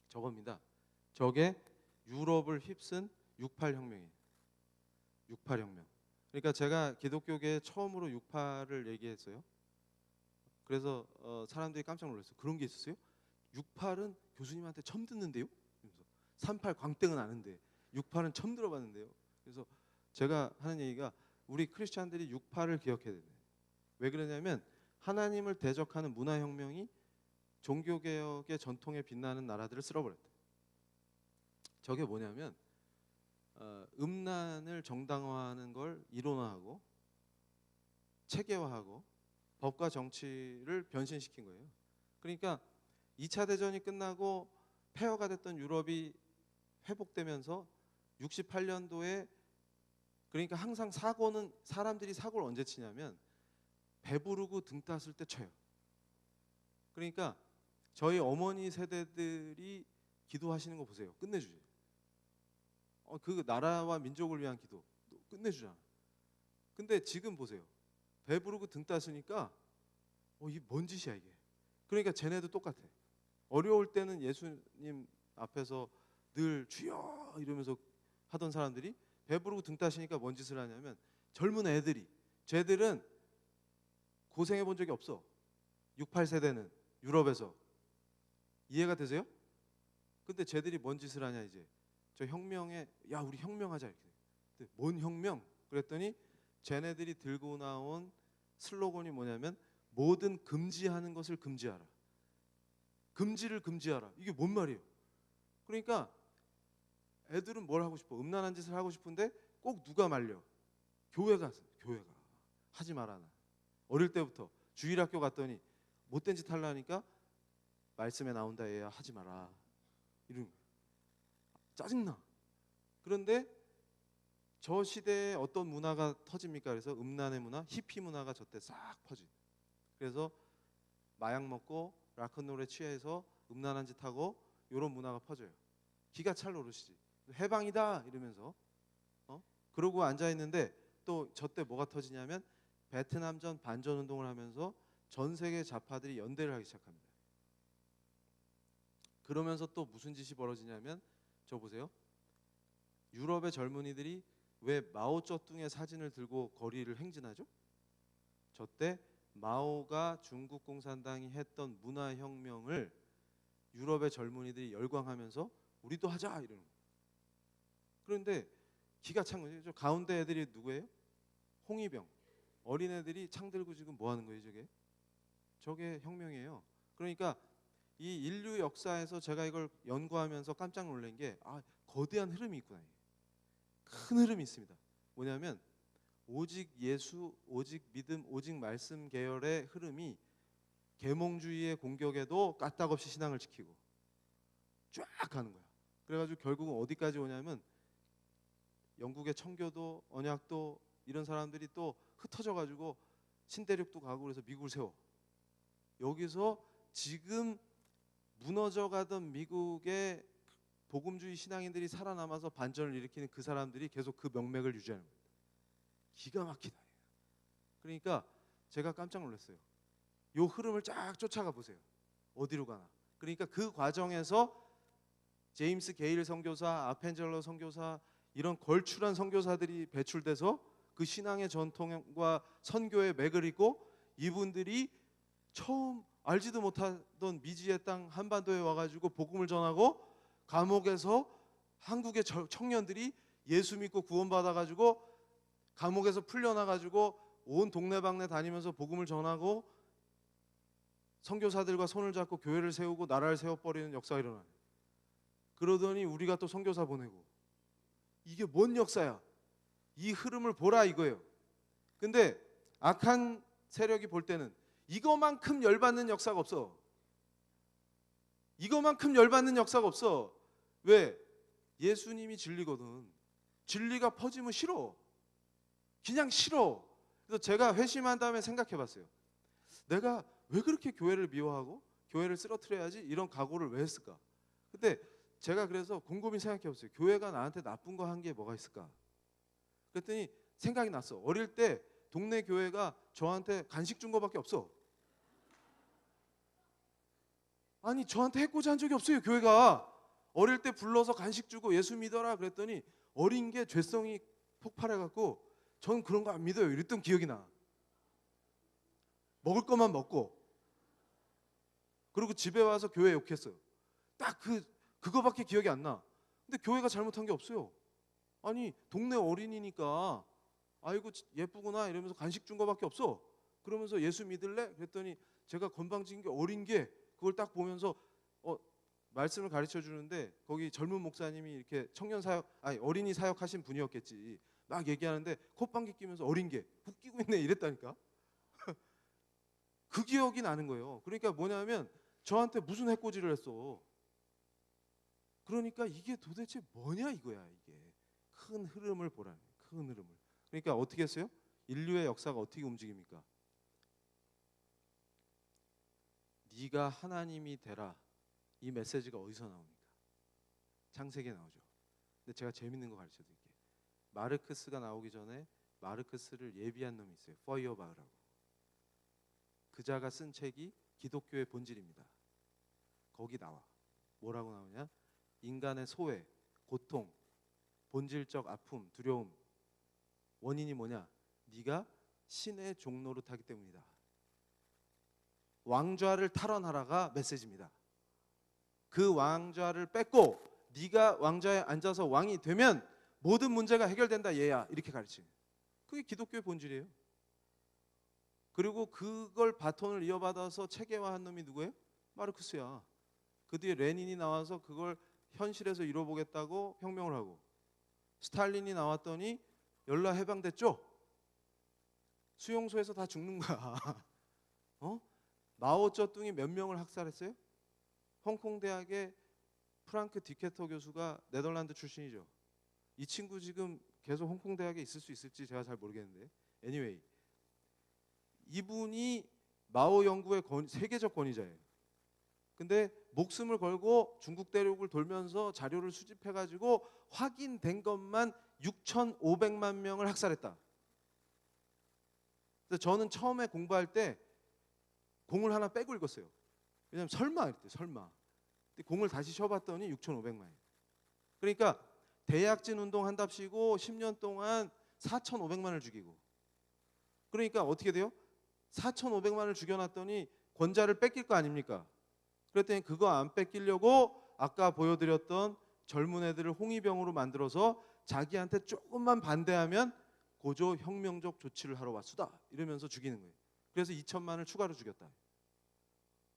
저겁니다. 저게 유럽을 휩쓴 68혁명이에요. 68혁명. 그러니까 제가 기독교계에 처음으로 68을 얘기했어요. 그래서 사람들이 깜짝 놀랐어요. 그런 게 있었어요? 68은 교수님한테 처음 듣는데요? 38 광땡은 아는데 68은 처음 들어봤는데요. 그래서 제가 하는 얘기가 우리 크리스찬들이 68을 기억해야 돼요. 왜 그러냐면 하나님을 대적하는 문화혁명이 종교개혁의 전통에 빛나는 나라들을 쓸어버렸다. 저게 뭐냐면 음란을 정당화하는 걸 이론화하고 체계화하고 법과 정치를 변신시킨 거예요. 그러니까 2차 대전이 끝나고 폐허가 됐던 유럽이 회복되면서 68년도에 그러니까 항상 사고는 사람들이 사고를 언제 치냐면 배부르고 등 땄을 때 쳐요. 그러니까 저희 어머니 세대들이 기도하시는 거 보세요. 끝내주지. 그 나라와 민족을 위한 기도 끝내주잖아. 근데 지금 보세요. 배부르고 등 땄으니까 이게 뭔 짓이야 이게. 그러니까 쟤네도 똑같아. 어려울 때는 예수님 앞에서 늘 주여 이러면서 하던 사람들이 배부르고 등 따시니까 뭔 짓을 하냐면 젊은 애들이 쟤들은 고생해 본 적이 없어. 68세대는 유럽에서. 이해가 되세요? 근데 쟤들이 뭔 짓을 하냐 이제. 저 혁명에 야 우리 혁명하자 이렇게. 근데 뭔 혁명? 그랬더니 쟤네들이 들고 나온 슬로건이 뭐냐면 모든 금지하는 것을 금지하라. 금지를 금지하라. 이게 뭔 말이에요? 그러니까 애들은 뭘 하고 싶어? 음란한 짓을 하고 싶은데 꼭 누가 말려? 교회가 하지 마라. 어릴 때부터 주일학교 갔더니 못된 짓 하려니까 말씀에 나온다 얘야 하지 마라. 이런 거예요. 짜증나. 그런데 저 시대에 어떤 문화가 터집니까? 그래서 음란의 문화, 히피 문화가 저때 싹 퍼진. 그래서 마약 먹고 락큰롤에 취해서 음란한 짓 하고 이런 문화가 퍼져요. 기가 찰 노릇이지. 해방이다 이러면서 그러고 앉아 있는데 또 저때 뭐가 터지냐면 베트남전 반전 운동을 하면서 전 세계 좌파들이 연대를 하기 시작합니다. 그러면서 또 무슨 짓이 벌어지냐면 저 보세요. 유럽의 젊은이들이 왜 마오쩌둥의 사진을 들고 거리를 행진하죠? 저때 마오가 중국 공산당이 했던 문화혁명을 유럽의 젊은이들이 열광하면서 우리도 하자 이러는 거예요. 그런데 기가 찬 거죠. 저 가운데 애들이 누구예요? 홍위병. 어린애들이 창 들고 지금 뭐 하는 거예요 저게? 저게 혁명이에요. 그러니까 이 인류 역사에서 제가 이걸 연구하면서 깜짝 놀란 게 거대한 흐름이 있구나. 큰 흐름이 있습니다. 뭐냐면 오직 예수, 오직 믿음, 오직 말씀 계열의 흐름이 계몽주의의 공격에도 까딱없이 신앙을 지키고 쫙 가는 거야. 그래가지고 결국은 어디까지 오냐면 영국의 청교도, 언약도 이런 사람들이 또 흩어져가지고 신대륙도 가고 그래서 미국을 세워. 여기서 지금 무너져가던 미국의 복음주의 신앙인들이 살아남아서 반전을 일으키는 그 사람들이 계속 그 명맥을 유지하는 겁니다. 기가 막히다. 그러니까 제가 깜짝 놀랐어요. 요 흐름을 쫙 쫓아가 보세요. 어디로 가나. 그러니까 그 과정에서 제임스 게일 선교사, 아펜젤러 선교사 이런 걸출한 선교사들이 배출돼서 그 신앙의 전통과 선교의 맥을 잇고 이분들이 처음 알지도 못하던 미지의 땅 한반도에 와가지고 복음을 전하고 감옥에서 한국의 청년들이 예수 믿고 구원받아가지고 감옥에서 풀려나가지고 온 동네방네 다니면서 복음을 전하고 선교사들과 손을 잡고 교회를 세우고 나라를 세워버리는 역사가 일어나요. 그러더니 우리가 또 선교사 보내고 이게 뭔 역사야? 이 흐름을 보라 이거예요. 근데 악한 세력이 볼 때는 이거만큼 열받는 역사가 없어. 이거만큼 열받는 역사가 없어. 왜? 예수님이 진리거든. 진리가 퍼지면 싫어. 그냥 싫어. 그래서 제가 회심한 다음에 생각해 봤어요. 내가 왜 그렇게 교회를 미워하고 교회를 쓰러뜨려야지 이런 각오를 왜 했을까? 근데 제가 그래서 곰곰이 생각해 봤어요. 교회가 나한테 나쁜 거 한 게 뭐가 있을까? 그랬더니 생각이 났어. 어릴 때 동네 교회가 저한테 간식 준 거밖에 없어. 아니 저한테 해코지 한 적이 없어요 교회가. 어릴 때 불러서 간식 주고 예수 믿어라 그랬더니 어린 게 죄성이 폭발해갖고 전 그런 거 안 믿어요 이랬던 기억이 나. 먹을 것만 먹고 그리고 집에 와서 교회 욕했어요. 딱 그거밖에 기억이 안 나. 근데 교회가 잘못한 게 없어요. 아니 동네 어린이니까 아이고 예쁘구나 이러면서 간식 준 거밖에 없어. 그러면서 예수 믿을래? 그랬더니 제가 건방진 게 어린 게 그걸 딱 보면서 말씀을 가르쳐 주는데 거기 젊은 목사님이 이렇게 청년 사역 어린이 사역하신 분이었겠지. 막 얘기하는데 콧방귀 끼면서 어린 게 웃기고 있네 이랬다니까. 그 기억이 나는 거예요. 그러니까 뭐냐면 저한테 무슨 해코지를 했어. 그러니까 이게 도대체 뭐냐 이거야 이게. 큰 흐름을 보라는 거예요. 큰 흐름을. 그러니까 어떻게 했어요? 인류의 역사가 어떻게 움직입니까? 네가 하나님이 되라. 이 메시지가 어디서 나옵니까? 창세기에 나오죠. 근데 제가 재밌는 거 가르쳐 드릴게요. 마르크스가 나오기 전에 마르크스를 예비한 놈이 있어요. 퍼이어바흐라고. 그자가 쓴 책이 기독교의 본질입니다. 거기 나와. 뭐라고 나오냐? 인간의 소외, 고통, 본질적 아픔, 두려움. 원인이 뭐냐? 네가 신의 종노릇 하기 때문이다. 왕좌를 탈환하라가 메시지입니다. 그 왕좌를 뺏고 네가 왕좌에 앉아서 왕이 되면 모든 문제가 해결된다 얘야. 이렇게 가르치는. 그게 기독교의 본질이에요. 그리고 그걸 바톤을 이어받아서 체계화한 놈이 누구예요? 마르크스야. 그 뒤에 레닌이 나와서 그걸 현실에서 이뤄보겠다고 혁명을 하고 스탈린이 나왔더니 연락 해방됐죠? 수용소에서 다 죽는 거야. 마오쩌둥이 몇 명을 학살했어요? 홍콩 대학의 프랑크 디케터 교수가 네덜란드 출신이죠. 이 친구 지금 계속 홍콩 대학에 있을 수 있을지 제가 잘 모르겠는데 anyway 이분이 마오 연구의 세계적 권위자예요. 근데 목숨을 걸고 중국 대륙을 돌면서 자료를 수집해가지고 확인된 것만 6,500만 명을 학살했다. 그래서 저는 처음에 공부할 때 공을 하나 빼고 읽었어요. 왜냐면 설마 이랬대 설마. 근데 공을 다시 쳐봤더니 6,500만이에요. 그러니까 대약진 운동 한답시고 10년 동안 4,500만을 죽이고. 그러니까 어떻게 돼요? 4,500만을 죽여놨더니 권자를 뺏길 거 아닙니까? 그랬더니 그거 안 뺏기려고 아까 보여드렸던 젊은 애들을 홍위병으로 만들어서 자기한테 조금만 반대하면 고조 혁명적 조치를 하러 왔수다 이러면서 죽이는 거예요. 그래서 2천만을 추가로 죽였다.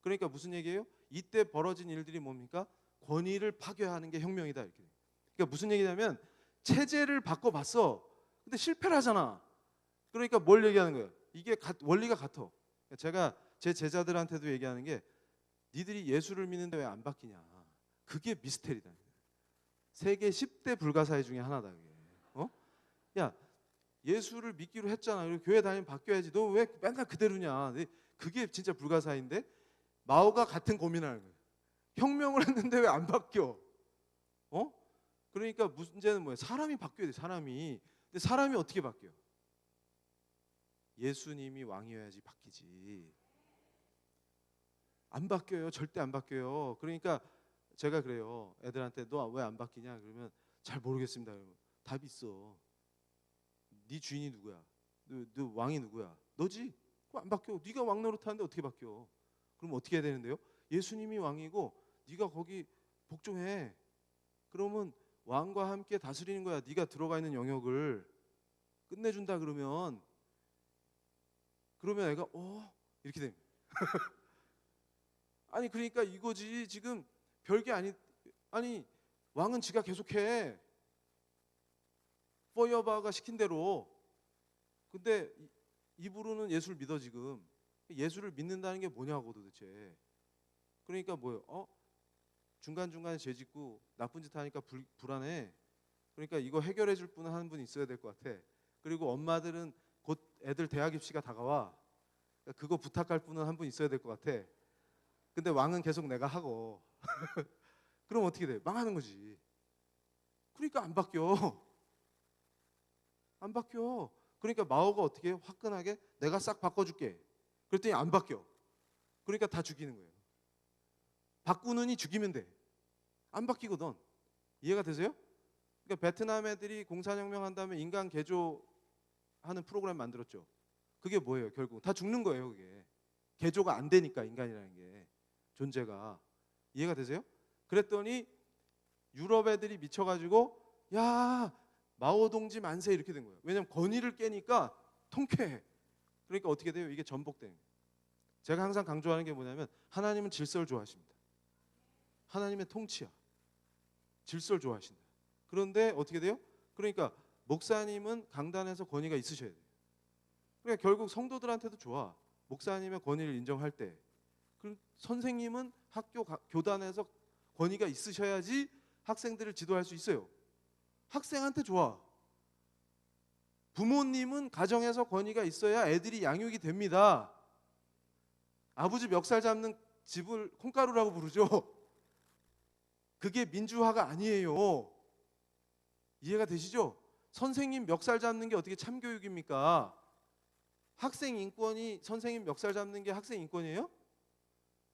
그러니까 무슨 얘기예요? 이때 벌어진 일들이 뭡니까? 권위를 파괴하는 게 혁명이다 이렇게. 그러니까 무슨 얘기냐면 체제를 바꿔봤어. 근데 실패를 하잖아. 그러니까 뭘 얘기하는 거예요? 이게 원리가 같아. 제가 제 제자들한테도 얘기하는 게 니들이 예수를 믿는데 왜 안 바뀌냐. 그게 미스테리다. 세계 10대 불가사의 중에 하나다. 그게. 야 예수를 믿기로 했잖아. 그리고 교회 다니면 바뀌어야지. 너 왜 맨날 그대로냐. 그게 진짜 불가사인데 마오가 같은 고민을 하는 거예요. 혁명을 했는데 왜 안 바뀌어? 그러니까 문제는 뭐예요? 사람이 바뀌어야 돼. 사람이. 근데 사람이 어떻게 바뀌어? 예수님이 왕이어야지 바뀌지. 안 바뀌어요. 절대 안 바뀌어요. 그러니까 제가 그래요. 애들한테 너 왜 안 바뀌냐? 그러면 잘 모르겠습니다. 그러면 답이 있어. 네 주인이 누구야? 너 왕이 누구야? 너지? 그거 안 바뀌어. 네가 왕 노릇하는데 어떻게 바뀌어? 그럼 어떻게 해야 되는데요? 예수님이 왕이고 네가 거기 복종해. 그러면 왕과 함께 다스리는 거야. 네가 들어가 있는 영역을 끝내준다 그러면 애가 이렇게 됩니다. 아니 그러니까 이거지. 지금 별게 아니 왕은 지가 계속해. 포이어바가 시킨 대로. 근데 입으로는 예수를 믿어 지금. 예수를 믿는다는 게 뭐냐고 도대체. 그러니까 뭐예요? 중간중간에 죄 짓고 나쁜 짓 하니까 불안해. 그러니까 이거 해결해 줄 분은 한 분 있어야 될 것 같아. 그리고 엄마들은 곧 애들 대학 입시가 다가와. 그러니까 그거 부탁할 분은 한 분 있어야 될 것 같아. 근데 왕은 계속 내가 하고. 그럼 어떻게 돼? 망하는 거지. 그러니까 안 바뀌어. 안 바뀌어. 그러니까 마오가 어떻게 해요? 화끈하게 내가 싹 바꿔줄게. 그랬더니 안 바뀌어. 그러니까 다 죽이는 거예요. 바꾸느니 죽이면 돼. 안 바뀌거든. 이해가 되세요? 그러니까 베트남 애들이 공산혁명 한 다음에 인간 개조하는 프로그램 만들었죠. 그게 뭐예요? 결국 다 죽는 거예요. 그게 개조가 안 되니까 인간이라는 게 존재가. 이해가 되세요? 그랬더니 유럽 애들이 미쳐가지고 야 마오동지 만세 이렇게 된 거예요. 왜냐면 권위를 깨니까 통쾌해. 그러니까 어떻게 돼요? 이게 전복되는 거예요. 제가 항상 강조하는 게 뭐냐면 하나님은 질서를 좋아하십니다. 하나님의 통치야. 질서를 좋아하신다. 그런데 어떻게 돼요? 그러니까 목사님은 강단에서 권위가 있으셔야 돼요. 그러니까 결국 성도들한테도 좋아. 목사님의 권위를 인정할 때. 선생님은 학교 교단에서 권위가 있으셔야지 학생들을 지도할 수 있어요. 학생한테 좋아. 부모님은 가정에서 권위가 있어야 애들이 양육이 됩니다. 아버지 멱살 잡는 집을 콩가루라고 부르죠. 그게 민주화가 아니에요. 이해가 되시죠? 선생님 멱살 잡는 게 어떻게 참교육입니까? 학생 인권이 선생님 멱살 잡는 게 학생 인권이에요?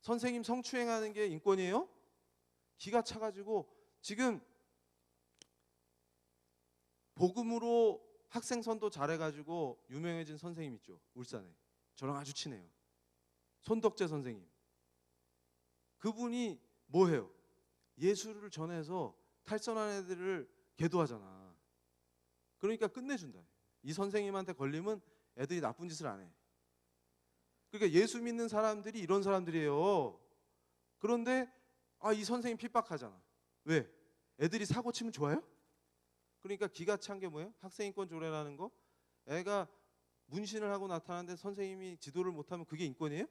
선생님 성추행하는 게 인권이에요? 기가 차가지고 지금 복음으로 학생 선도 잘해가지고 유명해진 선생님 있죠. 울산에. 저랑 아주 친해요. 손덕재 선생님. 그분이 뭐해요? 예수를 전해서 탈선한 애들을 계도하잖아. 그러니까 끝내준다. 이 선생님한테 걸리면 애들이 나쁜 짓을 안 해. 그러니까 예수 믿는 사람들이 이런 사람들이에요. 그런데 이 선생님 핍박하잖아. 왜? 애들이 사고 치면 좋아요? 그러니까 기가 찬 게 뭐예요? 학생인권 조례라는 거. 애가 문신을 하고 나타나는데 선생님이 지도를 못하면 그게 인권이에요?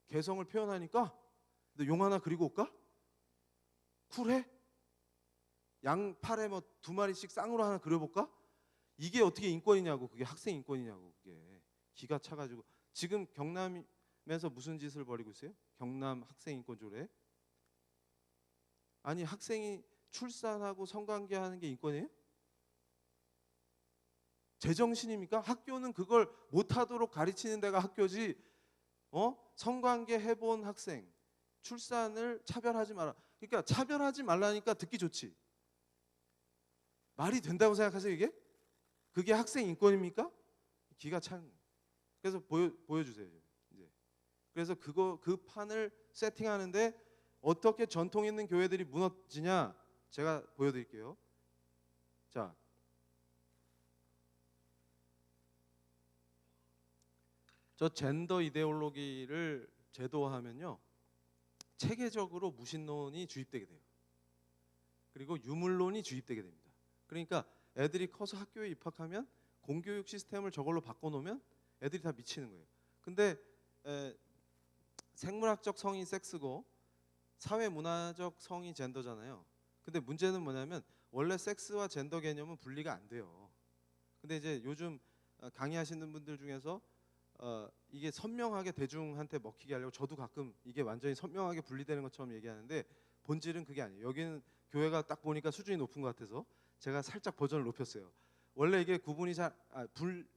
개성을 표현하니까 너 용 하나 그리고 올까? 쿨해? 양팔에 뭐 2마리씩 쌍으로 하나 그려볼까? 이게 어떻게 인권이냐고. 그게 학생 인권이냐고. 그게 기가 차가지고 지금 경남에서 무슨 짓을 벌이고 있어요? 경남 학생인권 조례. 아니 학생이 출산하고 성관계하는 게 인권이에요? 제정신입니까? 학교는 그걸 못하도록 가르치는 데가 학교지. 성관계 해본 학생 출산을 차별하지 마라. 그러니까 차별하지 말라니까 듣기 좋지. 말이 된다고 생각하세요 이게? 그게 학생 인권입니까? 기가 찬. 그래서 보여주세요 이제. 그래서 그 판을 세팅하는데 어떻게 전통 있는 교회들이 무너지냐 제가 보여드릴게요. 자, 저 젠더 이데올로기를 제도화하면요 체계적으로 무신론이 주입되게 돼요. 그리고 유물론이 주입되게 됩니다. 그러니까 애들이 커서 학교에 입학하면 공교육 시스템을 저걸로 바꿔놓으면 애들이 다 미치는 거예요. 근데 생물학적 성이 섹스고 사회문화적 성이 젠더잖아요. 근데 문제는 뭐냐면 원래 섹스와 젠더 개념은 분리가 안 돼요. 근데 이제 요즘 강의하시는 분들 중에서 이게 선명하게 대중한테 먹히게 하려고 저도 가끔 이게 완전히 선명하게 분리되는 것처럼 얘기하는데 본질은 그게 아니에요. 여기는 교회가 딱 보니까 수준이 높은 것 같아서 제가 살짝 버전을 높였어요. 원래 이게 구분이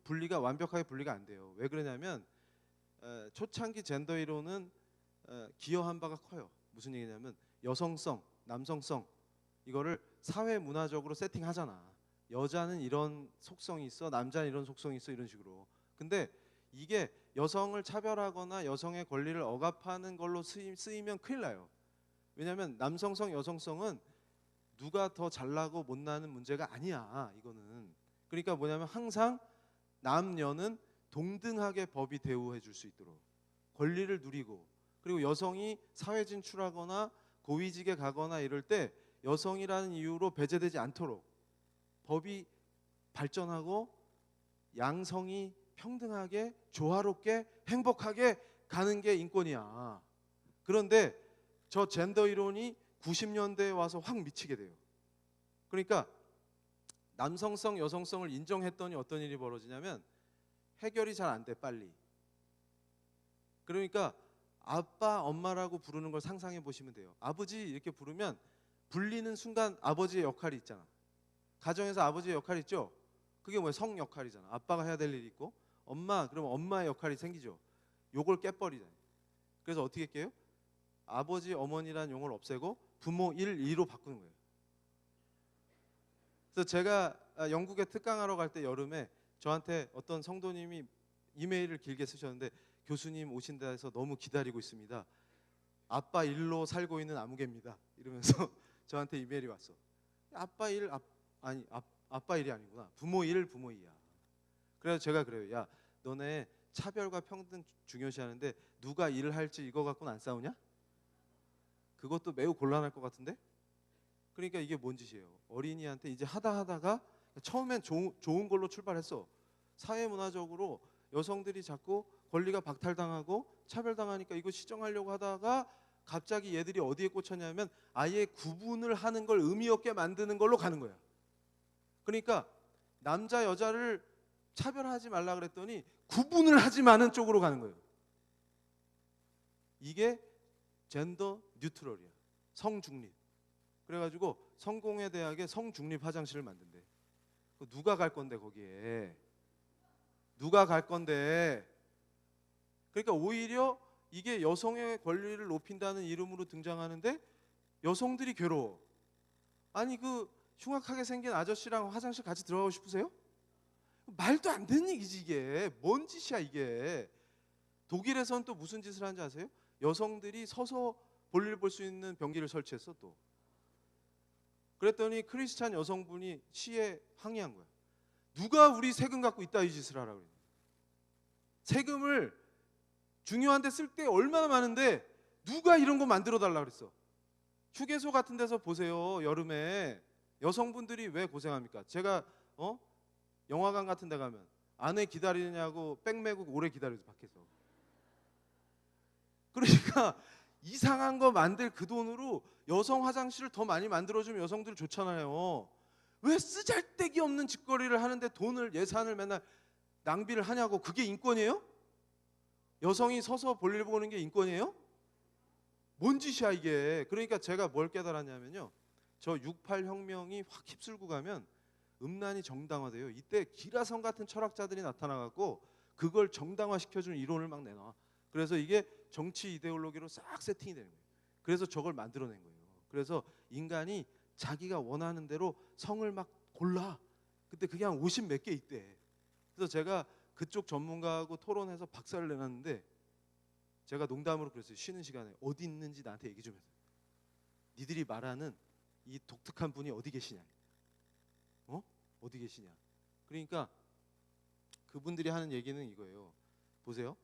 분리가 완벽하게 분리가 안 돼요. 왜 그러냐면 초창기 젠더 이론은 기여한 바가 커요. 무슨 얘기냐면 여성성, 남성성 이거를 사회 문화적으로 세팅하잖아. 여자는 이런 속성이 있어, 남자는 이런 속성이 있어 이런 식으로. 근데 이게 여성을 차별하거나 여성의 권리를 억압하는 걸로 쓰이면 큰일 나요. 왜냐하면 남성성, 여성성은 누가 더 잘나고 못나는 문제가 아니야. 이거는. 그러니까 뭐냐면 항상 남녀는 동등하게 법이 대우해 줄 수 있도록 권리를 누리고 그리고 여성이 사회 진출하거나 고위직에 가거나 이럴 때 여성이라는 이유로 배제되지 않도록 법이 발전하고 양성이 평등하게 조화롭게 행복하게 가는 게 인권이야. 그런데 저 젠더 이론이 90년대에 와서 확 미치게 돼요. 그러니까 남성성 여성성을 인정했더니 어떤 일이 벌어지냐면 해결이 잘 안 돼 빨리. 그러니까 아빠 엄마라고 부르는 걸 상상해 보시면 돼요. 아버지 이렇게 부르면 불리는 순간 아버지의 역할이 있잖아. 가정에서 아버지의 역할이 있죠. 그게 뭐예요? 성 역할이잖아. 아빠가 해야 될 일이 있고 엄마 그러면 엄마의 역할이 생기죠. 요걸 깨버리잖아요. 그래서 어떻게 깨요? 아버지, 어머니란 용어를 없애고 부모 1, 2로 바꾸는 거예요. 그래서 제가 영국에 특강하러 갈 때 여름에 저한테 어떤 성도님이 이메일을 길게 쓰셨는데, 교수님 오신다 해서 너무 기다리고 있습니다. 아빠 일로 살고 있는 아무개입니다. 이러면서 저한테 이메일이 왔어. 아빠 일, 아빠 일이 아니구나. 부모 일, 부모 이야. 그래서 제가 그래요. 야, 너네 차별과 평등 중요시하는데 누가 일을 할지 이거 갖고는 안 싸우냐? 그것도 매우 곤란할 것 같은데? 그러니까 이게 뭔 짓이에요? 어린이한테 이제 하다가 처음엔 좋은 걸로 출발했어. 사회문화적으로 여성들이 자꾸 권리가 박탈당하고 차별당하니까 이거 시정하려고 하다가 갑자기 얘들이 어디에 꽂혔냐면 아예 구분을 하는 걸 의미 없게 만드는 걸로 가는 거야. 그러니까 남자 여자를 차별하지 말라 그랬더니 구분을 하지 마는 쪽으로 가는 거예요. 이게 젠더 뉴트럴이야. 성중립. 그래가지고 성공회 대학에 성중립 화장실을 만든대. 누가 갈 건데 거기에? 누가 갈 건데? 그러니까 오히려 이게 여성의 권리를 높인다는 이름으로 등장하는데 여성들이 괴로워. 아니 그 흉악하게 생긴 아저씨랑 화장실 같이 들어가고 싶으세요? 말도 안 되는 얘기지 이게. 뭔 짓이야 이게. 독일에선 또 무슨 짓을 하는지 아세요? 여성들이 서서 볼일 볼 수 있는 변기를 설치했어 또. 그랬더니 크리스찬 여성분이 시에 항의한 거야. 누가 우리 세금 갖고 이따 이 짓을 하라고 그래. 세금을 중요한 데 쓸 때 얼마나 많은데 누가 이런 거 만들어 달라고 그랬어. 휴게소 같은 데서 보세요. 여름에 여성분들이 왜 고생합니까? 제가 영화관 같은 데 가면 안에 기다리느냐고 백 메고 오래 기다려서 밖에서. 그러니까 이상한 거 만들 그 돈으로 여성 화장실을 더 많이 만들어주면 여성들 좋잖아요. 왜 쓰잘데기 없는 짓거리를 하는데 돈을, 예산을 맨날 낭비를 하냐고. 그게 인권이에요? 여성이 서서 볼일 보는 게 인권이에요? 뭔 짓이야 이게. 그러니까 제가 뭘 깨달았냐면요, 저 6.8 혁명이 확 휩쓸고 가면 음란이 정당화돼요. 이때 기라성 같은 철학자들이 나타나갖고 그걸 정당화시켜주는 이론을 막 내놔. 그래서 이게 정치 이데올로기로 싹 세팅이 되는 거예요. 그래서 저걸 만들어낸 거예요. 그래서 인간이 자기가 원하는 대로 성을 막 골라. 그때 그게 한 50 몇 개 있대. 그래서 제가 그쪽 전문가하고 토론해서 박사를 내놨는데, 제가 농담으로 그랬어요. 쉬는 시간에 어디 있는지 나한테 얘기 좀 해서. 니들이 말하는 이 독특한 분이 어디 계시냐. 어디 계시냐. 그러니까 그분들이 하는 얘기는 이거예요. 보세요.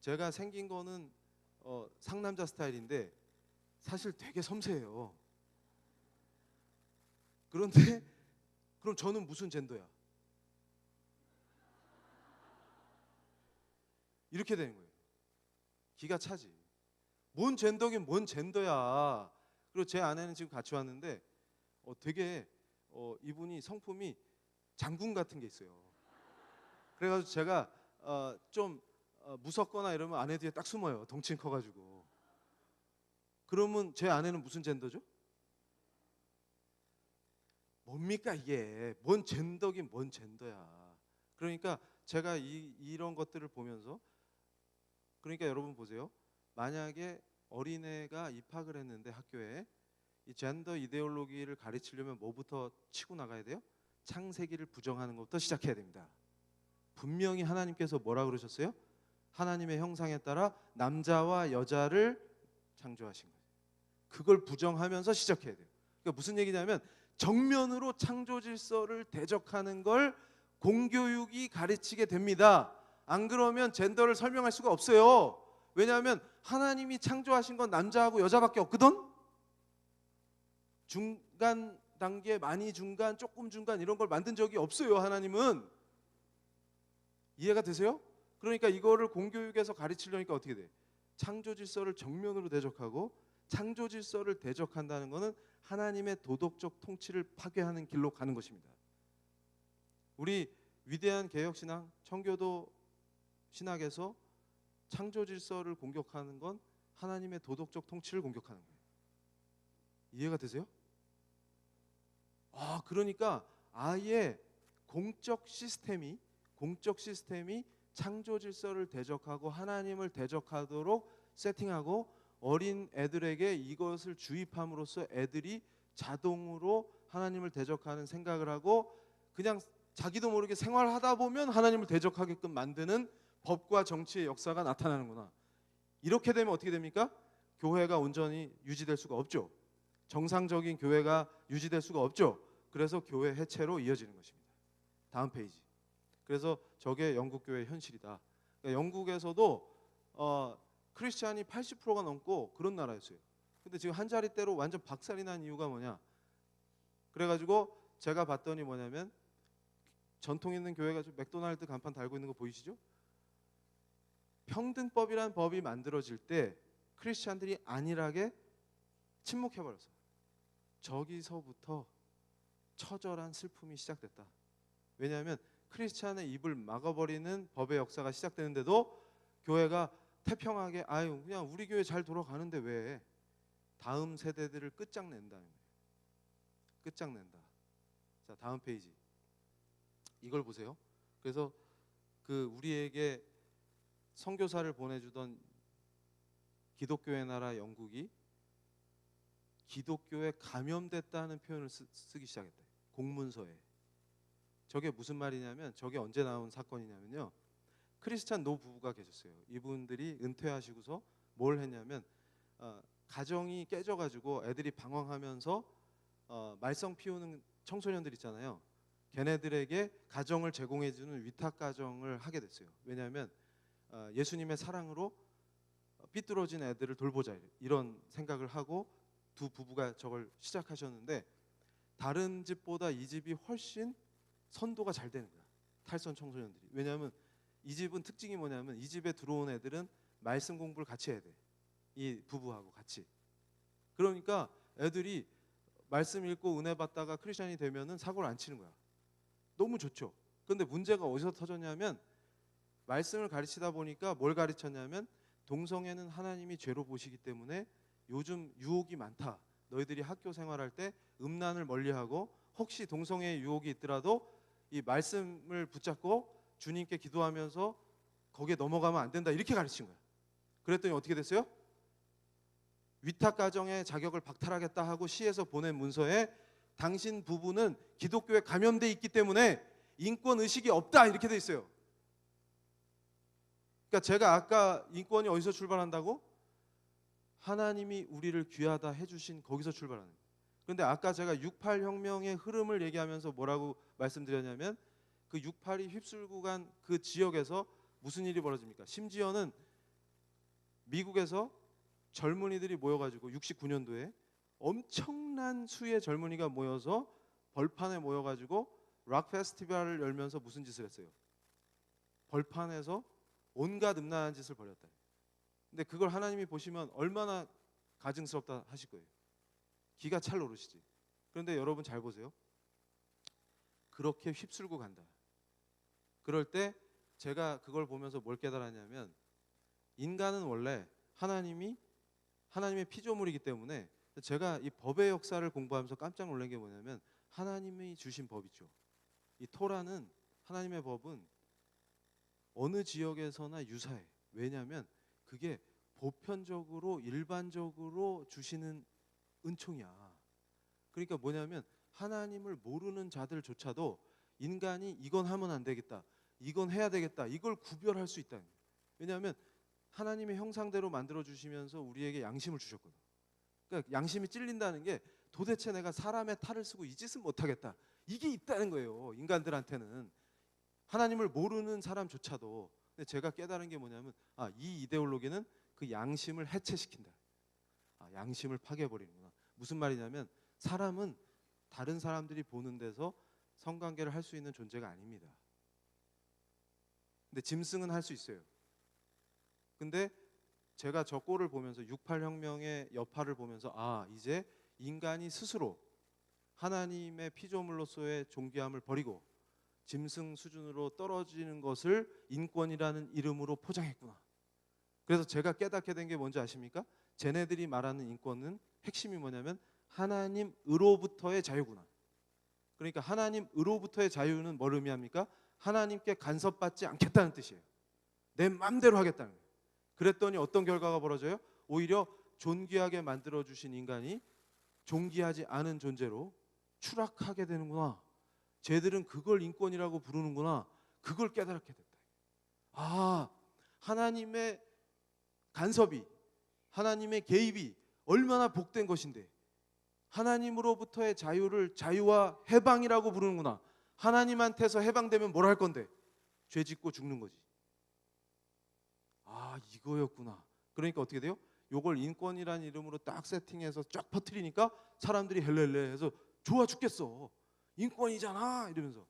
제가 생긴 거는 상남자 스타일인데 사실 되게 섬세해요. 그런데 그럼 저는 무슨 젠더야? 이렇게 되는 거예요. 기가 차지. 뭔 젠더긴 뭔 젠더야. 그리고 제 아내는 지금 같이 왔는데 되게 이분이 성품이 장군 같은 게 있어요. 그래가지고 제가 좀 무섭거나 이러면 아내 뒤에 딱 숨어요. 덩치 커가지고. 그러면 제 아내는 무슨 젠더죠? 뭡니까 이게. 뭔 젠더긴 뭔 젠더야. 그러니까 제가 이런 것들을 보면서, 그러니까 여러분 보세요. 만약에 어린애가 입학을 했는데 학교에 이 젠더 이데올로기를 가르치려면 뭐부터 치고 나가야 돼요? 창세기를 부정하는 것부터 시작해야 됩니다. 분명히 하나님께서 뭐라 그러셨어요? 하나님의 형상에 따라 남자와 여자를 창조하신 거예요. 그걸 부정하면서 시작해야 돼요. 그러니까 무슨 얘기냐면 정면으로 창조 질서를 대적하는 걸 공교육이 가르치게 됩니다. 안 그러면 젠더를 설명할 수가 없어요. 왜냐하면 하나님이 창조하신 건 남자하고 여자밖에 없거든. 중간 단계, 많이 중간, 조금 중간 이런 걸 만든 적이 없어요. 하나님은. 이해가 되세요? 그러니까 이거를 공교육에서 가르치려니까 어떻게 돼? 창조 질서를 정면으로 대적하고, 창조 질서를 대적한다는 것은 하나님의 도덕적 통치를 파괴하는 길로 가는 것입니다. 우리 위대한 개혁신앙, 청교도 신학에서 창조 질서를 공격하는 건 하나님의 도덕적 통치를 공격하는 거예요. 이해가 되세요? 그러니까 아예 공적 시스템이 창조 질서를 대적하고 하나님을 대적하도록 세팅하고, 어린 애들에게 이것을 주입함으로써 애들이 자동으로 하나님을 대적하는 생각을 하고 그냥 자기도 모르게 생활하다 보면 하나님을 대적하게끔 만드는 법과 정치의 역사가 나타나는구나. 이렇게 되면 어떻게 됩니까? 교회가 온전히 유지될 수가 없죠. 정상적인 교회가 유지될 수가 없죠. 그래서 교회 해체로 이어지는 것입니다. 다음 페이지. 그래서 저게 영국 교회의 현실이다. 그러니까 영국에서도 크리스찬이 80%가 넘고 그런 나라였어요. 근데 지금 한 자릿대로 완전 박살이 난 이유가 뭐냐? 그래가지고 제가 봤더니 뭐냐면 전통 있는 교회가 좀 맥도날드 간판 달고 있는 거 보이시죠? 평등법이란 법이 만들어질 때 크리스찬들이 안일하게 침묵해버렸어요. 저기서부터 처절한 슬픔이 시작됐다. 왜냐하면 크리스찬의 입을 막아버리는 법의 역사가 시작되는데도 교회가 태평하게 아유 그냥 우리 교회 잘 돌아가는데 왜 다음 세대들을 끝장낸다는 거예요. 끝장낸다. 자 다음 페이지. 이걸 보세요. 그래서 그 우리에게 선교사를 보내주던 기독교의 나라 영국이 기독교에 감염됐다는 표현을 쓰기 시작했대. 공문서에. 저게 무슨 말이냐면 저게 언제 나온 사건이냐면요. 크리스찬 노부부가 계셨어요. 이분들이 은퇴하시고서 뭘 했냐면 가정이 깨져가지고 애들이 방황하면서 말썽 피우는 청소년들 있잖아요. 걔네들에게 가정을 제공해주는 위탁 가정을 하게 됐어요. 왜냐하면 예수님의 사랑으로 삐뚤어진 애들을 돌보자 이런 생각을 하고 두 부부가 저걸 시작하셨는데 다른 집보다 이 집이 훨씬 선도가 잘 되는 거야. 탈선 청소년들이. 왜냐하면 이 집은 특징이 뭐냐면 이 집에 들어온 애들은 말씀 공부를 같이 해야 돼. 이 부부하고 같이. 그러니까 애들이 말씀 읽고 은혜 받다가 크리스찬이 되면은 사고를 안 치는 거야. 너무 좋죠. 그런데 문제가 어디서 터졌냐면 말씀을 가르치다 보니까 뭘 가르쳤냐면 동성애는 하나님이 죄로 보시기 때문에 요즘 유혹이 많다. 너희들이 학교 생활할 때 음란을 멀리하고 혹시 동성애 유혹이 있더라도 이 말씀을 붙잡고 주님께 기도하면서 거기에 넘어가면 안 된다. 이렇게 가르친 거야. 그랬더니 어떻게 됐어요? 위탁 가정의 자격을 박탈하겠다 하고 시에서 보낸 문서에 당신 부부는 기독교에 감염돼 있기 때문에 인권 의식이 없다 이렇게 돼 있어요. 그러니까 제가 아까 인권이 어디서 출발한다고? 하나님이 우리를 귀하다 해주신 거기서 출발하는 거예요. 그런데 아까 제가 68 혁명의 흐름을 얘기하면서 뭐라고 말씀드렸냐면 그 68이 휩쓸고 간 그 지역에서 무슨 일이 벌어집니까? 심지어는 미국에서 젊은이들이 모여가지고 69년도에 엄청난 수의 젊은이가 모여서 벌판에 모여가지고 락 페스티벌을 열면서 무슨 짓을 했어요? 벌판에서 온갖 음란한 짓을 벌였다. 근데 그걸 하나님이 보시면 얼마나 가증스럽다 하실 거예요. 기가 찰 오르시지. 그런데 여러분 잘 보세요. 그렇게 휩쓸고 간다. 그럴 때 제가 그걸 보면서 뭘 깨달았냐면 인간은 원래 하나님의 피조물이기 때문에 제가 이 법의 역사를 공부하면서 깜짝 놀란 게 뭐냐면 하나님이 주신 법이죠. 이 토라는 하나님의 법은 어느 지역에서나 유사해. 왜냐하면 그게 보편적으로 일반적으로 주시는 은총이야. 그러니까 뭐냐면 하나님을 모르는 자들조차도 인간이 이건 하면 안 되겠다. 이건 해야 되겠다. 이걸 구별할 수 있다는 거예요. 왜냐하면 하나님의 형상대로 만들어 주시면서 우리에게 양심을 주셨거든. 그러니까 양심이 찔린다는 게 도대체 내가 사람의 탈을 쓰고 이 짓은 못하겠다. 이게 있다는 거예요. 인간들한테는. 하나님을 모르는 사람조차도. 근데 제가 깨달은 게 뭐냐면 이 이데올로기는 그 양심을 해체시킨다. 양심을 파괴해버리는구나. 무슨 말이냐면 사람은 다른 사람들이 보는 데서 성관계를 할 수 있는 존재가 아닙니다. 근데 짐승은 할 수 있어요. 근데 제가 저 꼴을 보면서 68 혁명의 여파를 보면서 이제 인간이 스스로 하나님의 피조물로서의 존귀함을 버리고 짐승 수준으로 떨어지는 것을 인권이라는 이름으로 포장했구나. 그래서 제가 깨닫게 된 게 뭔지 아십니까? 쟤네들이 말하는 인권은 핵심이 뭐냐면 하나님으로부터의 자유구나. 그러니까 하나님으로부터의 자유는 뭘 의미합니까? 하나님께 간섭받지 않겠다는 뜻이에요. 내 마음대로 하겠다는 거예요. 그랬더니 어떤 결과가 벌어져요? 오히려 존귀하게 만들어 주신 인간이 존귀하지 않은 존재로 추락하게 되는구나. 쟤들은 그걸 인권이라고 부르는구나. 그걸 깨달게 됐다. 아, 하나님의 간섭이, 하나님의 개입이 얼마나 복된 것인데 하나님으로부터의 자유를 자유와 해방이라고 부르는구나. 하나님한테서 해방되면 뭘 할 건데? 죄 짓고 죽는 거지. 아, 이거였구나. 그러니까 어떻게 돼요? 요걸 인권이라는 이름으로 딱 세팅해서 쫙 퍼뜨리니까 사람들이 헬렐레 해서 좋아 죽겠어. 인권이잖아 이러면서.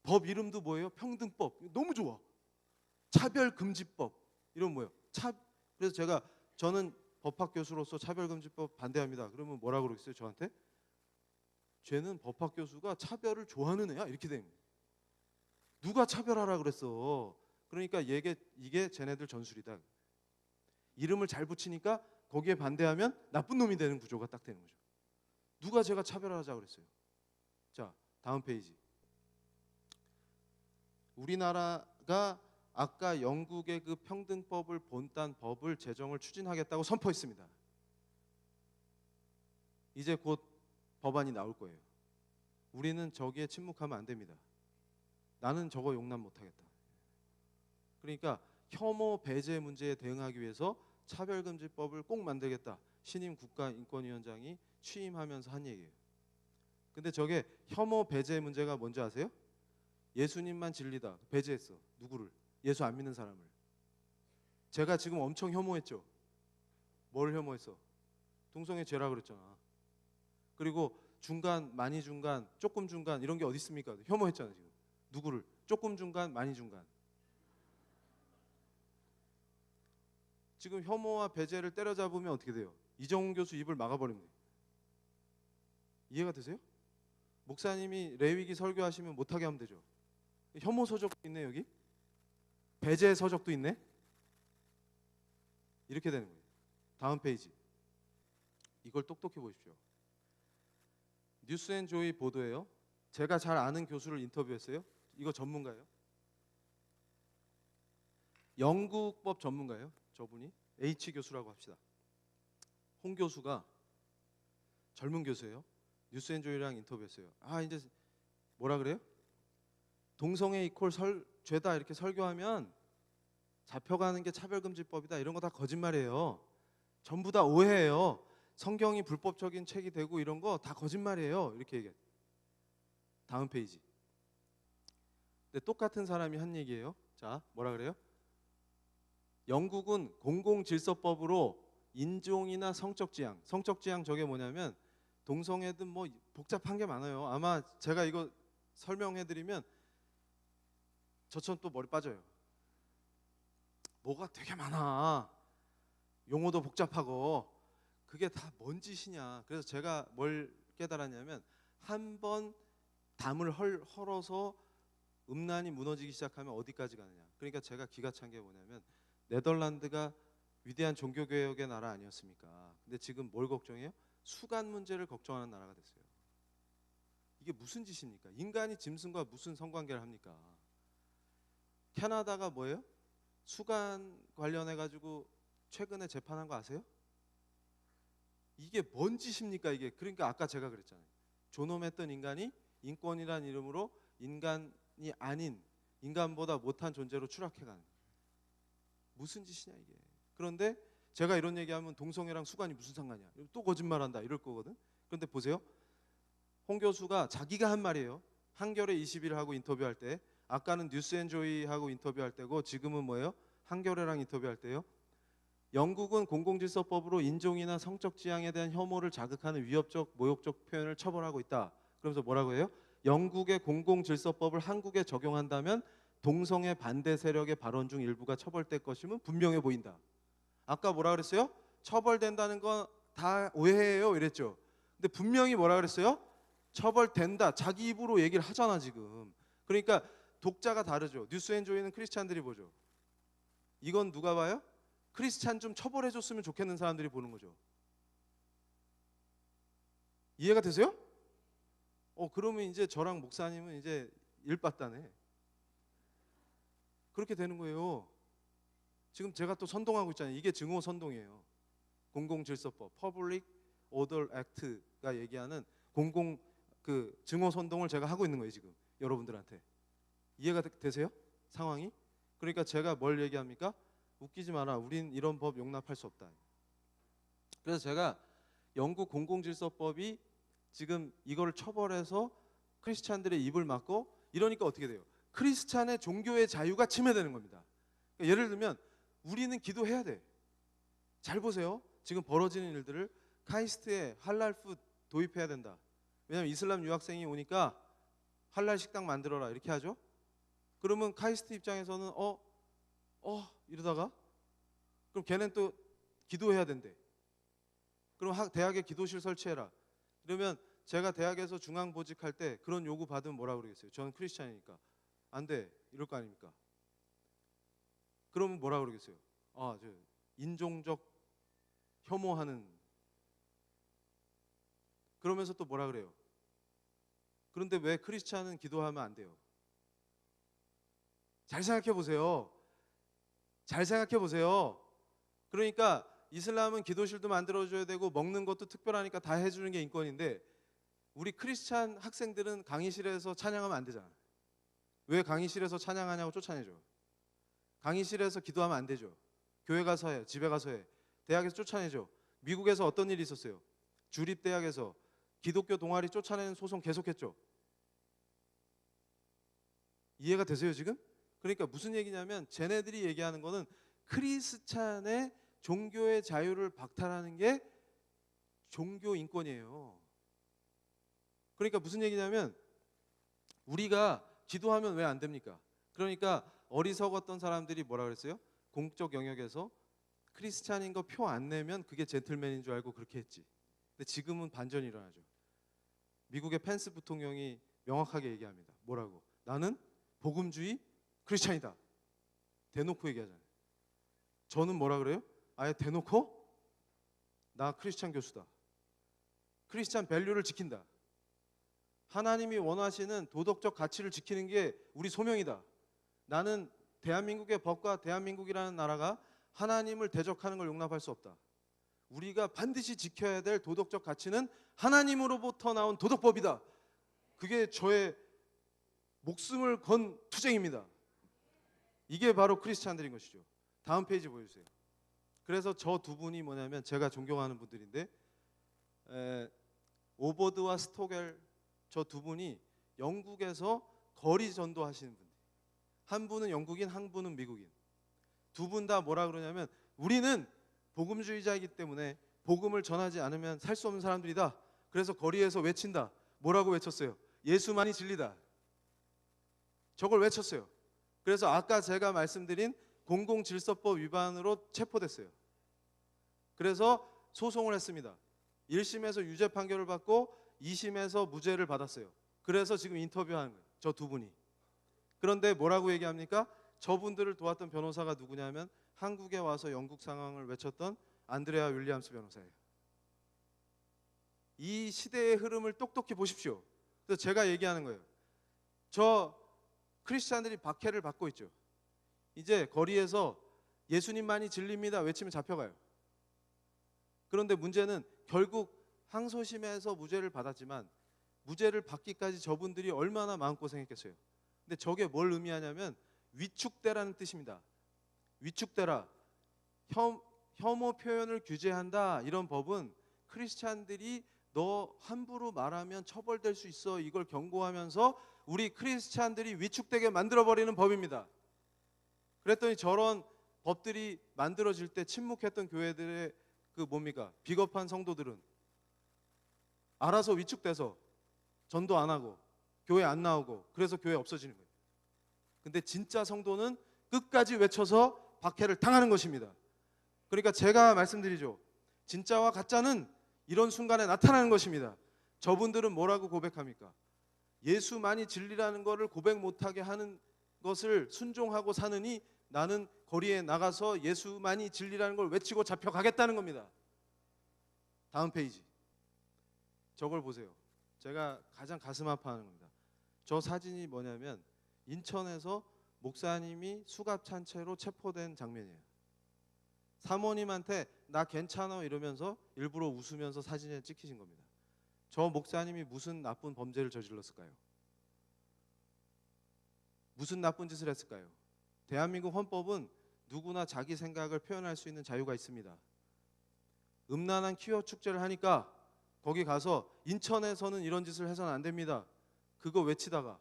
법 이름도 뭐예요? 평등법. 너무 좋아. 차별금지법. 이런 뭐예요? 그래서 저는 법학 교수로서 차별금지법 반대합니다. 그러면 뭐라 그러겠어요 저한테? 쟤는 법학 교수가 차별을 좋아하는 애야 이렇게 되는 거예요. 누가 차별하라 그랬어. 그러니까 이게 쟤네들 전술이다. 이름을 잘 붙이니까 거기에 반대하면 나쁜 놈이 되는 구조가 딱 되는 거죠. 누가 제가 차별하자 그랬어요. 자, 다음 페이지. 우리나라가 아까 영국의 그 평등법을 본딴 법을 제정을 추진하겠다고 선포했습니다. 이제 곧 법안이 나올 거예요. 우리는 저기에 침묵하면 안 됩니다. 나는 저거 용납 못하겠다. 그러니까 혐오 배제 문제에 대응하기 위해서 차별금지법을 꼭 만들겠다. 신임 국가인권위원장이 취임하면서 한 얘기예요. 근데 저게 혐오 배제 문제가 뭔지 아세요? 예수님만 진리다. 배제했어. 누구를? 예수 안 믿는 사람을. 제가 지금 엄청 혐오했죠. 뭘 혐오했어? 동성애 죄라 그랬잖아. 그리고 중간, 많이 중간, 조금 중간 이런 게 어디 있습니까? 혐오했잖아 지금. 누구를? 조금 중간, 많이 중간. 지금 혐오와 배제를 때려잡으면 어떻게 돼요? 이정훈 교수 입을 막아버리면 돼요. 이해가 되세요? 목사님이 레위기 설교하시면 못하게 하면 되죠. 혐오 서적도 있네 여기. 배제 서적도 있네. 이렇게 되는 거예요. 다음 페이지. 이걸 똑똑히 보십시오. 뉴스앤조이 보도예요. 제가 잘 아는 교수를 인터뷰했어요. 이거 전문가예요. 영국법 전문가예요. 저분이 H 교수라고 합시다. 홍 교수가 젊은 교수예요. 뉴스앤조이랑 인터뷰했어요. 아, 이제 뭐라 그래요? 동성애 이퀄 죄다 이렇게 설교하면 잡혀가는 게 차별금지법이다. 이런 거 다 거짓말이에요. 전부 다 오해예요. 성경이 불법적인 책이 되고 이런 거 다 거짓말이에요. 이렇게 얘기해요. 다음 페이지. 근데 똑같은 사람이 한 얘기예요. 자, 뭐라 그래요? 영국은 공공질서법으로 인종이나 성적 지향 저게 뭐냐면 동성애든 뭐 복잡한 게 많아요. 아마 제가 이거 설명해드리면 저처럼 또 머리 빠져요. 뭐가 되게 많아. 용어도 복잡하고 그게 다 뭔 짓이냐. 그래서 제가 뭘 깨달았냐면 한 번 담을 헐어서 음란이 무너지기 시작하면 어디까지 가느냐. 그러니까 제가 기가 찬 게 뭐냐면 네덜란드가 위대한 종교개혁의 나라 아니었습니까? 근데 지금 뭘 걱정해요? 수간 문제를 걱정하는 나라가 됐어요. 이게 무슨 짓입니까? 인간이 짐승과 무슨 성관계를 합니까? 캐나다가 뭐예요? 수간 관련해 가지고 최근에 재판한 거 아세요? 이게 뭔 짓입니까 이게? 그러니까 아까 제가 그랬잖아요. 존엄했던 인간이 인권이란 이름으로 인간이 아닌 인간보다 못한 존재로 추락해가는 무슨 짓이냐 이게. 그런데 제가 이런 얘기하면 동성애랑 수간이 무슨 상관이야? 또 거짓말한다 이럴 거거든. 그런데 보세요. 홍 교수가 자기가 한 말이에요. 한겨레 20일하고 인터뷰할 때, 아까는 뉴스앤조이하고 인터뷰할 때고 지금은 뭐예요? 한겨레랑 인터뷰할 때요. 영국은 공공질서법으로 인종이나 성적 지향에 대한 혐오를 자극하는 위협적, 모욕적 표현을 처벌하고 있다. 그러면서 뭐라고 해요? 영국의 공공질서법을 한국에 적용한다면 동성애 반대 세력의 발언 중 일부가 처벌될 것임은 분명해 보인다. 아까 뭐라 그랬어요? 처벌된다는 건 다 오해예요 이랬죠. 근데 분명히 뭐라 그랬어요? 처벌된다. 자기 입으로 얘기를 하잖아 지금. 그러니까 독자가 다르죠. 뉴스앤조이는 크리스찬들이 보죠. 이건 누가 봐요? 크리스찬 좀 처벌해줬으면 좋겠는 사람들이 보는 거죠. 이해가 되세요? 그러면 이제 저랑 목사님은 이제 일빠따네. 그렇게 되는 거예요. 지금 제가 또 선동하고 있잖아요. 이게 증오 선동이에요. 공공질서법, Public Order Act가 얘기하는 공공 그 증오 선동을 제가 하고 있는 거예요 지금 여러분들한테. 이해가 되세요? 상황이? 그러니까 제가 뭘 얘기합니까? 웃기지 마라. 우린 이런 법 용납할 수 없다. 그래서 제가 영국 공공질서법이 지금 이거를 처벌해서 크리스찬들의 입을 막고 이러니까 어떻게 돼요? 크리스찬의 종교의 자유가 침해되는 겁니다. 그러니까 예를 들면 우리는 기도해야 돼. 잘 보세요. 지금 벌어지는 일들을 카이스트에 할랄 푸드 도입해야 된다. 왜냐하면 이슬람 유학생이 오니까 할랄 식당 만들어라 이렇게 하죠. 그러면 카이스트 입장에서는 이러다가 그럼 걔는 또 기도해야 된대. 그럼 대학에 기도실 설치해라. 그러면 제가 대학에서 중앙보직할 때 그런 요구 받으면 뭐라 그러겠어요? 저는 크리스찬이니까 안 돼 이럴 거 아닙니까? 그러면 뭐라 그러겠어요? 저 인종적 혐오하는. 그러면서 또 뭐라 그래요? 그런데 왜 크리스찬은 기도하면 안 돼요? 잘 생각해 보세요. 잘 생각해 보세요. 그러니까 이슬람은 기도실도 만들어줘야 되고 먹는 것도 특별하니까 다 해주는 게 인권인데 우리 크리스찬 학생들은 강의실에서 찬양하면 안 되잖아. 왜 강의실에서 찬양하냐고 쫓아내죠. 강의실에서 기도하면 안 되죠. 교회 가서 해, 집에 가서 해. 대학에서 쫓아내죠. 미국에서 어떤 일이 있었어요? 주립대학에서 기독교 동아리 쫓아내는 소송 계속했죠. 이해가 되세요 지금? 그러니까 무슨 얘기냐면 쟤네들이 얘기하는 거는 크리스찬의 종교의 자유를 박탈하는 게 종교 인권이에요. 그러니까 무슨 얘기냐면 우리가 기도하면 왜 안 됩니까? 그러니까 어리석었던 사람들이 뭐라 그랬어요? 공적 영역에서 크리스찬인 거 표 안 내면 그게 젠틀맨인 줄 알고 그렇게 했지. 근데 지금은 반전이 일어나죠. 미국의 펜스 부통령이 명확하게 얘기합니다. 뭐라고? 나는 복음주의 크리스찬이다. 대놓고 얘기하잖아요. 저는 뭐라 그래요? 아예 대놓고 나 크리스찬 교수다. 크리스찬 밸류를 지킨다. 하나님이 원하시는 도덕적 가치를 지키는 게 우리 소명이다. 나는 대한민국의 법과 대한민국이라는 나라가 하나님을 대적하는 걸 용납할 수 없다. 우리가 반드시 지켜야 될 도덕적 가치는 하나님으로부터 나온 도덕법이다. 그게 저의 목숨을 건 투쟁입니다. 이게 바로 크리스찬들인 것이죠. 다음 페이지 보여주세요. 그래서 저 두 분이 뭐냐면 제가 존경하는 분들인데 오버드와 스토겔 저 두 분이 영국에서 거리 전도하시는 분들. 한 분은 영국인, 한 분은 미국인. 두 분 다 뭐라 그러냐면 우리는 복음주의자이기 때문에 복음을 전하지 않으면 살 수 없는 사람들이다. 그래서 거리에서 외친다. 뭐라고 외쳤어요? 예수만이 진리다. 저걸 외쳤어요. 그래서 아까 제가 말씀드린 공공질서법 위반으로 체포됐어요. 그래서 소송을 했습니다. 1심에서 유죄 판결을 받고 2심에서 무죄를 받았어요. 그래서 지금 인터뷰하는 거예요. 저 두 분이. 그런데 뭐라고 얘기합니까? 저분들을 도왔던 변호사가 누구냐면 한국에 와서 영국 상황을 외쳤던 안드레아 윌리엄스 변호사예요. 이 시대의 흐름을 똑똑히 보십시오. 그래서 제가 얘기하는 거예요. 저 크리스찬들이 박해를 받고 있죠. 이제 거리에서 예수님만이 진리입니다 외치면 잡혀가요. 그런데 문제는 결국 항소심에서 무죄를 받았지만 무죄를 받기까지 저분들이 얼마나 마음고생했겠어요. 근데 저게 뭘 의미하냐면 위축되라는 뜻입니다. 위축되라. 혐오 표현을 규제한다. 이런 법은 크리스찬들이 너 함부로 말하면 처벌될 수 있어. 이걸 경고하면서 우리 크리스찬들이 위축되게 만들어버리는 법입니다. 그랬더니 저런 법들이 만들어질 때 침묵했던 교회들의 그 뭡니까? 비겁한 성도들은 알아서 위축돼서 전도 안 하고 교회 안 나오고 그래서 교회 없어지는 거예요. 근데 진짜 성도는 끝까지 외쳐서 박해를 당하는 것입니다. 그러니까 제가 말씀드리죠. 진짜와 가짜는 이런 순간에 나타나는 것입니다. 저분들은 뭐라고 고백합니까? 예수만이 진리라는 것을 고백 못하게 하는 것을 순종하고 사느니 나는 거리에 나가서 예수만이 진리라는 걸 외치고 잡혀가겠다는 겁니다. 다음 페이지. 저걸 보세요. 제가 가장 가슴 아파하는 겁니다. 저 사진이 뭐냐면 인천에서 목사님이 수갑 찬 채로 체포된 장면이에요. 사모님한테 나 괜찮아 이러면서 일부러 웃으면서 사진에 찍히신 겁니다. 저 목사님이 무슨 나쁜 범죄를 저질렀을까요? 무슨 나쁜 짓을 했을까요? 대한민국 헌법은 누구나 자기 생각을 표현할 수 있는 자유가 있습니다. 음란한 퀴어 축제를 하니까 거기 가서 인천에서는 이런 짓을 해서는 안 됩니다. 그거 외치다가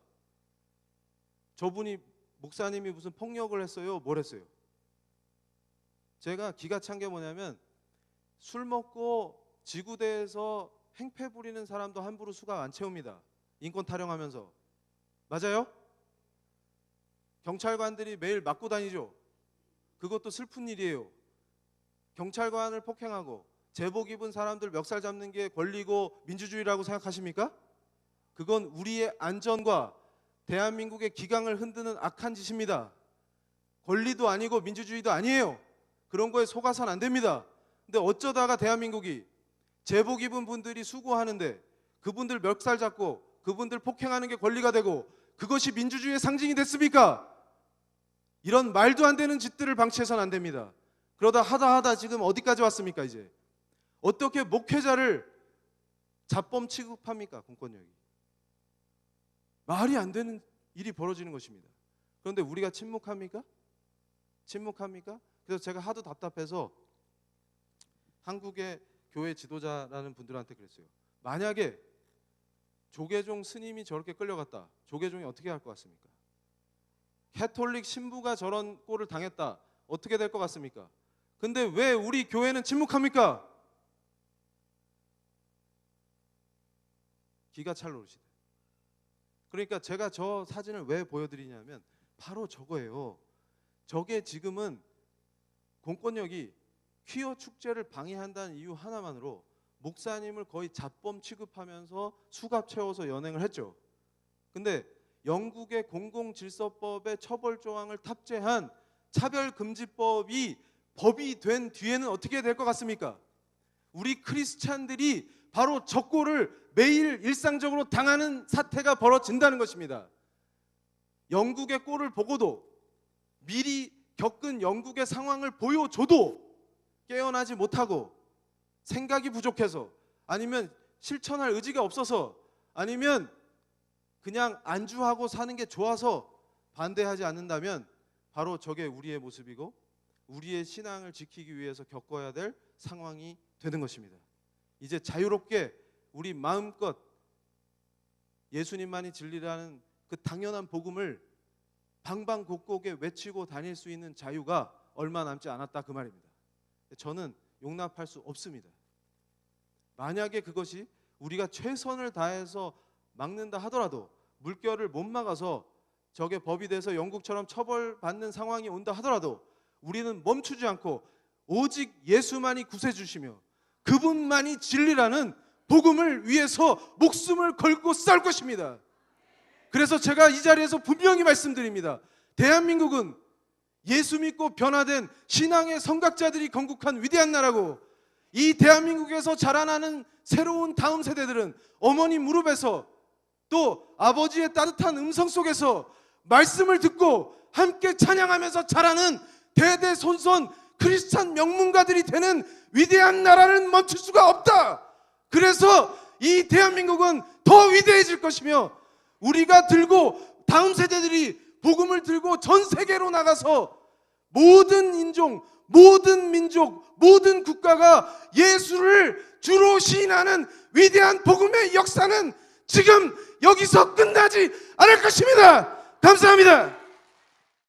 저분이 목사님이 무슨 폭력을 했어요? 뭘 했어요? 제가 기가 찬 게 뭐냐면 술 먹고 지구대에서 행패 부리는 사람도 함부로 수갑 안 채웁니다. 인권 타령하면서. 맞아요? 경찰관들이 매일 맞고 다니죠. 그것도 슬픈 일이에요. 경찰관을 폭행하고 제복 입은 사람들 멱살 잡는 게 권리고 민주주의라고 생각하십니까? 그건 우리의 안전과 대한민국의 기강을 흔드는 악한 짓입니다. 권리도 아니고 민주주의도 아니에요. 그런 거에 속아선 안 됩니다. 근데 어쩌다가 대한민국이 제복 입은 분들이 수고하는데 그분들 멱살 잡고 그분들 폭행하는 게 권리가 되고 그것이 민주주의의 상징이 됐습니까? 이런 말도 안 되는 짓들을 방치해서는 안 됩니다. 그러다 하다 지금 어디까지 왔습니까? 이제 어떻게 목회자를 잡범 취급합니까? 공권력이. 말이 안 되는 일이 벌어지는 것입니다. 그런데 우리가 침묵합니까? 침묵합니까? 그래서 제가 하도 답답해서 한국의 교회 지도자라는 분들한테 그랬어요. 만약에 조계종 스님이 저렇게 끌려갔다. 조계종이 어떻게 할 것 같습니까? 캐톨릭 신부가 저런 꼴을 당했다. 어떻게 될 것 같습니까? 근데 왜 우리 교회는 침묵합니까? 기가 찰 노릇이다. 그러니까 제가 저 사진을 왜 보여드리냐면 바로 저거예요. 저게 지금은 공권력이 퀴어 축제를 방해한다는 이유 하나만으로 목사님을 거의 잡범 취급하면서 수갑 채워서 연행을 했죠. 근데 영국의 공공질서법에 처벌 조항을 탑재한 차별금지법이 법이 된 뒤에는 어떻게 될 것 같습니까? 우리 크리스찬들이 바로 저 꼴을 매일 일상적으로 당하는 사태가 벌어진다는 것입니다. 영국의 꼴을 보고도 미리 겪은 영국의 상황을 보여줘도 깨어나지 못하고 생각이 부족해서 아니면 실천할 의지가 없어서 아니면 그냥 안주하고 사는 게 좋아서 반대하지 않는다면 바로 저게 우리의 모습이고 우리의 신앙을 지키기 위해서 겪어야 될 상황이 되는 것입니다. 이제 자유롭게 우리 마음껏 예수님만이 진리라는 그 당연한 복음을 방방곡곡에 외치고 다닐 수 있는 자유가 얼마 남지 않았다 그 말입니다. 저는 용납할 수 없습니다. 만약에 그것이 우리가 최선을 다해서 막는다 하더라도 물결을 못 막아서 저게 법이 돼서 영국처럼 처벌받는 상황이 온다 하더라도 우리는 멈추지 않고 오직 예수만이 구세주시며 그분만이 진리라는 복음을 위해서 목숨을 걸고 싸울 것입니다. 그래서 제가 이 자리에서 분명히 말씀드립니다. 대한민국은 예수 믿고 변화된 신앙의 성각자들이 건국한 위대한 나라고 이 대한민국에서 자라나는 새로운 다음 세대들은 어머니 무릎에서 또 아버지의 따뜻한 음성 속에서 말씀을 듣고 함께 찬양하면서 자라는 대대손손 크리스찬 명문가들이 되는 위대한 나라는 멈출 수가 없다. 그래서 이 대한민국은 더 위대해질 것이며 우리가 들고 다음 세대들이 복음을 들고 전 세계로 나가서 모든 인종, 모든 민족, 모든 국가가 예수를 주로 시인하는 위대한 복음의 역사는 지금 여기서 끝나지 않을 것입니다. 감사합니다.